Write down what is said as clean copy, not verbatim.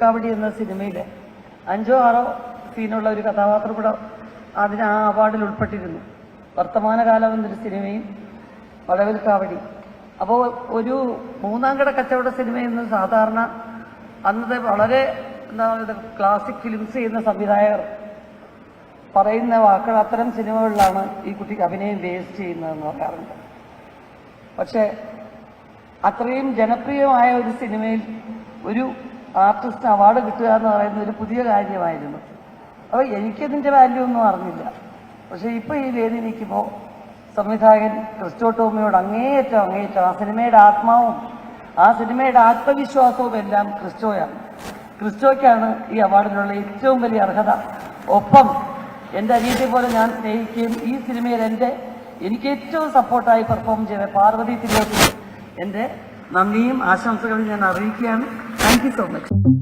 കാവടി എന്ന സിനിമയിൽ 5 or 6 സീനുള്ള ഒരു കഥാപാത്രം കൂടെ അതിന് ആ അവാർഡിൽ ഉൾപ്പെട്ടിരുന്നു. വർത്തമാനകാലം എന്നൊരു സിനിമയും വടവിൽ കാവടി. അപ്പോൾ ഒരു മൂന്നാംകിട കച്ചവട സിനിമയെന്ന് സാധാരണ അന്നത്തെ വളരെ ക്ലാസിക് ഫിലിംസ് ചെയ്യുന്ന സംവിധായകർ പറയുന്ന വാക്കുകൾ അത്തരം സിനിമകളിലാണ് ഈ കുട്ടിക്ക് അഭിനയം വേസ്റ്റ് ചെയ്യുന്നതെന്ന് പറയാറുണ്ട്. പക്ഷേ അത്രയും ജനപ്രിയമായ ഒരു സിനിമയിൽ ഒരു ആർട്ടിസ്റ്റിന് അവാർഡ് കിട്ടുക എന്ന് പറയുന്ന ഒരു പുതിയ കാര്യമായിരുന്നു. അപ്പോൾ എനിക്കതിൻ്റെ വാല്യൂ ഒന്നും അറിഞ്ഞില്ല. പക്ഷേ ഇപ്പോൾ ഈ വേദി നിൽക്കുമ്പോൾ സംവിധായകൻ ക്രിസ്റ്റോ ടോമിയോട് അങ്ങേയറ്റം ആ സിനിമയുടെ ആത്മാവും ആ സിനിമയുടെ ആത്മവിശ്വാസവും എല്ലാം ക്രിസ്റ്റോയ്ക്കാണ് ഈ അവാർഡിനുള്ള ഏറ്റവും വലിയ അർഹത. ഒപ്പം എൻ്റെ അനിയത്തെ പോലെ ഞാൻ സ്നേഹിക്കുകയും ഈ സിനിമയിൽ എനിക്ക് ഏറ്റവും സപ്പോർട്ടായി പെർഫോം ചെയ്ത പാർവതി തിരുവോത്തിന് എൻ്റെ നന്ദിയും ആശംസകളും ഞാൻ അറിയിക്കുകയാണ്. Thank you so much.